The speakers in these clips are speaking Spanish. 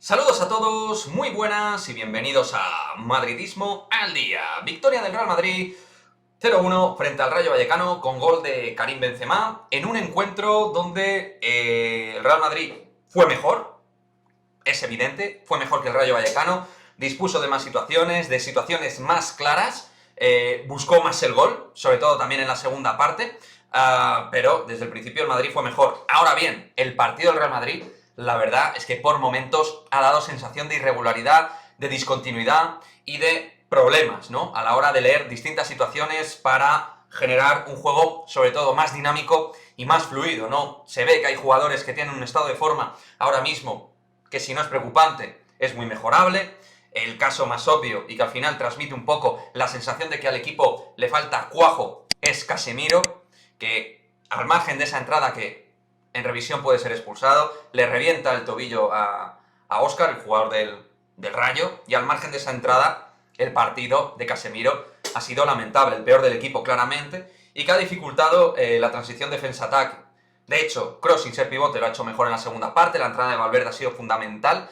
Saludos a todos, muy buenas y bienvenidos a Madridismo al Día. Victoria del Real Madrid 0-1 frente al Rayo Vallecano con gol de Karim Benzema en un encuentro donde el Real Madrid fue mejor, es evidente, fue mejor que el Rayo Vallecano, dispuso de más situaciones, de situaciones más claras, buscó más el gol, sobre todo también en la segunda parte, pero desde el principio el Madrid fue mejor. Ahora bien, el partido del Real Madrid, la verdad es que por momentos ha dado sensación de irregularidad, de discontinuidad y de problemas, ¿no? A la hora de leer distintas situaciones para generar un juego, sobre todo, más dinámico y más fluido, ¿no? Se ve que hay jugadores que tienen un estado de forma ahora mismo que, si no es preocupante, es muy mejorable. El caso más obvio y que al final transmite un poco la sensación de que al equipo le falta cuajo es Casemiro, que al margen de esa entrada que en revisión puede ser expulsado, le revienta el tobillo a Óscar, el jugador del Rayo, y al margen de esa entrada, el partido de Casemiro ha sido lamentable, el peor del equipo claramente, y que ha dificultado la transición defensa-ataque. De hecho, Kroos, sin ser pivote, lo ha hecho mejor en la segunda parte, la entrada de Valverde ha sido fundamental,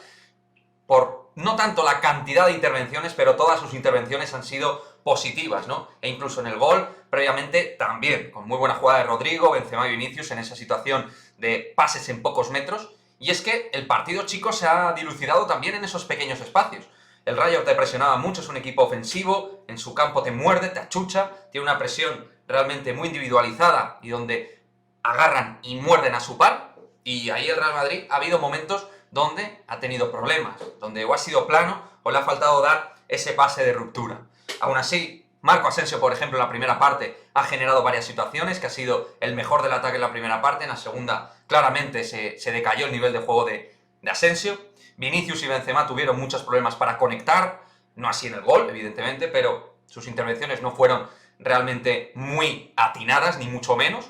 por no tanto la cantidad de intervenciones, pero todas sus intervenciones han sido positivas, ¿no? E incluso en el gol, previamente, también, con muy buena jugada de Rodrigo, Benzema y Vinicius en esa situación de pases en pocos metros. Y es que el partido, chicos, se ha dilucidado también en esos pequeños espacios. El Rayo te presionaba mucho, es un equipo ofensivo, en su campo te muerde, te achucha, tiene una presión realmente muy individualizada y donde agarran y muerden a su par. Y ahí el Real Madrid ha habido momentos donde ha tenido problemas, donde o ha sido plano o le ha faltado dar ese pase de ruptura. Aún así, Marco Asensio, por ejemplo, en la primera parte ha generado varias situaciones, que ha sido el mejor del ataque en la primera parte, en la segunda claramente se decayó el nivel de juego de Asensio. Vinicius y Benzema tuvieron muchos problemas para conectar, no así en el gol, evidentemente, pero sus intervenciones no fueron realmente muy atinadas, ni mucho menos.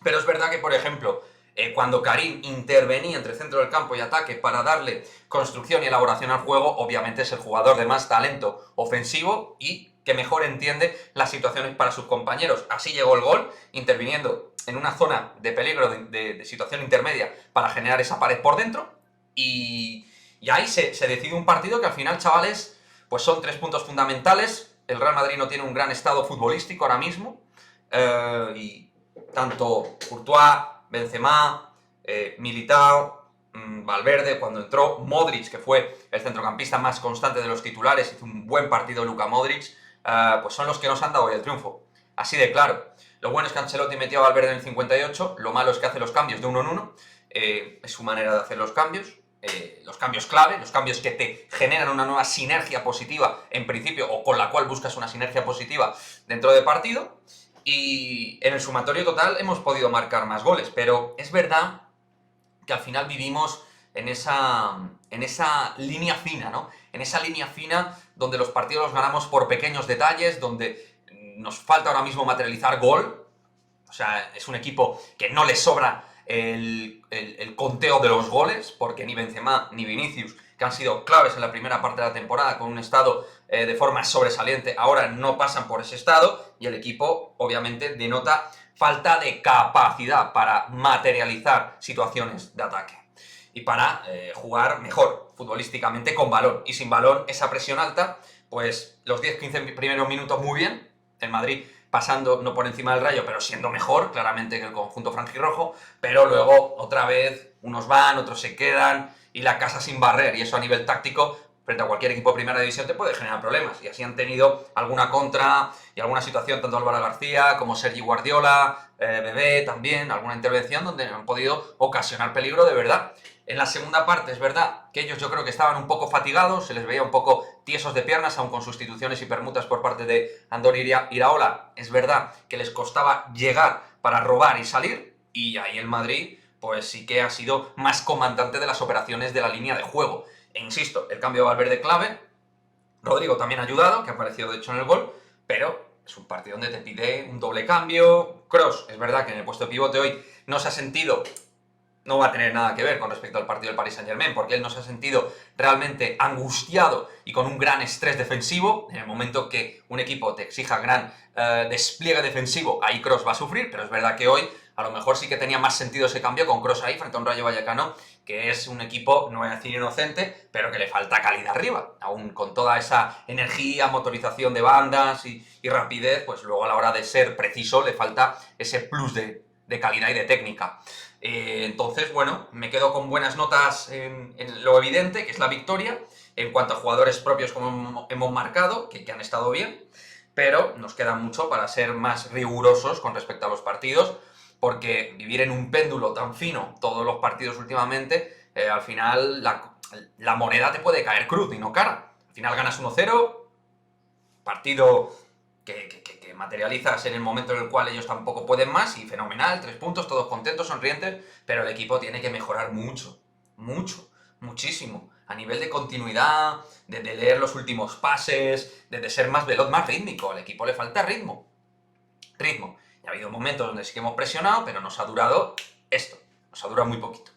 Pero es verdad que, por ejemplo, cuando Karim intervenía entre centro del campo y ataque para darle construcción y elaboración al juego, obviamente es el jugador de más talento ofensivo y que mejor entiende las situaciones para sus compañeros. Así llegó el gol, interviniendo en una zona de peligro, de situación intermedia, para generar esa pared por dentro. Y ahí se decide un partido que al final, chavales, pues son 3 puntos fundamentales. El Real Madrid no tiene un gran estado futbolístico ahora mismo. Y tanto Courtois, Benzema, Militao, Valverde, cuando entró Modric, que fue el centrocampista más constante de los titulares, hizo un buen partido Luka Modric, pues son los que nos han dado hoy el triunfo. Así de claro. Lo bueno es que Ancelotti metió a Valverde en el 58, lo malo es que hace los cambios de uno en uno, es su manera de hacer los cambios clave, los cambios que te generan una nueva sinergia positiva en principio, o con la cual buscas una sinergia positiva dentro del partido. Y en el sumatorio total hemos podido marcar más goles, pero es verdad que al final vivimos en esa línea fina, ¿no? En esa línea fina donde los partidos los ganamos por pequeños detalles, donde nos falta ahora mismo materializar gol. O sea, es un equipo que no le sobra el conteo de los goles, porque ni Benzema ni Vinicius, que han sido claves en la primera parte de la temporada con un estado de forma sobresaliente, ahora no pasan por ese estado, y el equipo obviamente denota falta de capacidad para materializar situaciones de ataque y para jugar mejor futbolísticamente con balón. Y sin balón, esa presión alta, pues los 10-15 primeros minutos muy bien, el Madrid pasando no por encima del Rayo, pero siendo mejor, claramente, que el conjunto franjirrojo, pero luego, otra vez, unos van, otros se quedan, y la casa sin barrer, y eso a nivel táctico, frente a cualquier equipo de primera división, te puede generar problemas, y así han tenido alguna contra y alguna situación, tanto Álvaro García como Sergi Guardiola, Bebé también, alguna intervención donde han podido ocasionar peligro de verdad. En la segunda parte es verdad que ellos, yo creo que estaban un poco fatigados, se les veía un poco tiesos de piernas, aun con sustituciones y permutas por parte de Andoni Iraola. Es verdad que les costaba llegar para robar y salir, y ahí el Madrid pues sí que ha sido más comandante de las operaciones de la línea de juego. E insisto, el cambio de Valverde clave, Rodrigo también ha ayudado, que ha aparecido de hecho en el gol, pero es un partido donde te pide un doble cambio. Kroos, es verdad que en el puesto de pivote hoy no se ha sentido no va a tener nada que ver con respecto al partido del Paris Saint-Germain, porque él no se ha sentido realmente angustiado y con un gran estrés defensivo. En el momento que un equipo te exija gran despliegue defensivo, ahí Kroos va a sufrir, pero es verdad que hoy a lo mejor sí que tenía más sentido ese cambio con Kroos ahí frente a un Rayo Vallecano, que es un equipo, no voy a decir inocente, pero que le falta calidad arriba. Aún con toda esa energía, motorización de bandas y rapidez, pues luego a la hora de ser preciso le falta ese plus de calidad y de técnica. Entonces, bueno, me quedo con buenas notas en lo evidente, que es la victoria, en cuanto a jugadores propios como hemos marcado, que han estado bien, pero nos queda mucho para ser más rigurosos con respecto a los partidos, porque vivir en un péndulo tan fino todos los partidos últimamente, al final la moneda te puede caer cruz y no cara. Al final ganas 1-0, partido que materializas en el momento en el cual ellos tampoco pueden más y fenomenal, 3 puntos, todos contentos, sonrientes, pero el equipo tiene que mejorar mucho, mucho, muchísimo, a nivel de continuidad, de leer los últimos pases, de ser más veloz, más rítmico. Al equipo le falta ritmo, ritmo. Y ha habido momentos donde sí que hemos presionado, pero nos ha durado esto, nos ha durado muy poquito.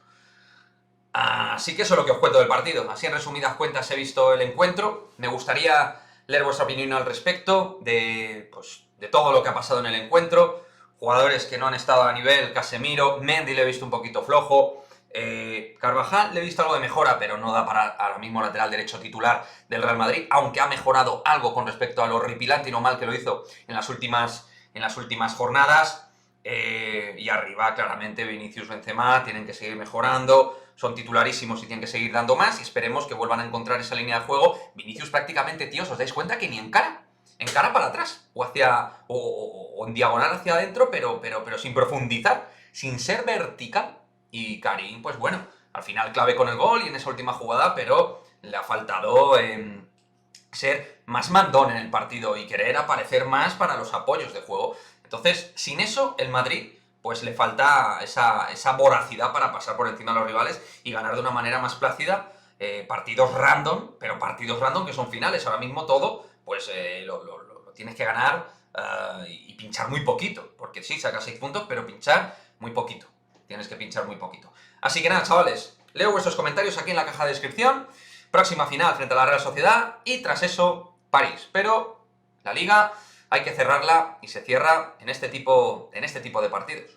Así que eso es lo que os cuento del partido. Así en resumidas cuentas he visto el encuentro. Me gustaría leer vuestra opinión al respecto pues, de todo lo que ha pasado en el encuentro. Jugadores que no han estado a nivel, Casemiro, Mendy le he visto un poquito flojo, Carvajal le he visto algo de mejora, pero no da para ahora mismo lateral derecho titular del Real Madrid, aunque ha mejorado algo con respecto a lo horripilante y lo mal que lo hizo en las últimas jornadas. Y arriba, claramente, Vinicius, Benzema tienen que seguir mejorando, son titularísimos y tienen que seguir dando más, y esperemos que vuelvan a encontrar esa línea de juego. Vinicius prácticamente, tíos, ¿os dais cuenta que ni encara para atrás, o en diagonal hacia adentro, pero sin profundizar, sin ser vertical? Y Karim, pues bueno, al final clave con el gol y en esa última jugada, pero le ha faltado ser más mandón en el partido y querer aparecer más para los apoyos de juego. Entonces, sin eso, el Madrid pues le falta esa voracidad para pasar por encima de los rivales y ganar de una manera más plácida partidos random, pero partidos random que son finales. Ahora mismo todo, pues lo tienes que ganar y pinchar muy poquito, porque sí, sacas 6 puntos, pero pinchar muy poquito. Tienes que pinchar muy poquito. Así que nada, chavales, leo vuestros comentarios aquí en la caja de descripción. Próxima final frente a la Real Sociedad y tras eso, París. Pero la Liga hay que cerrarla y se cierra en este tipo de partidos.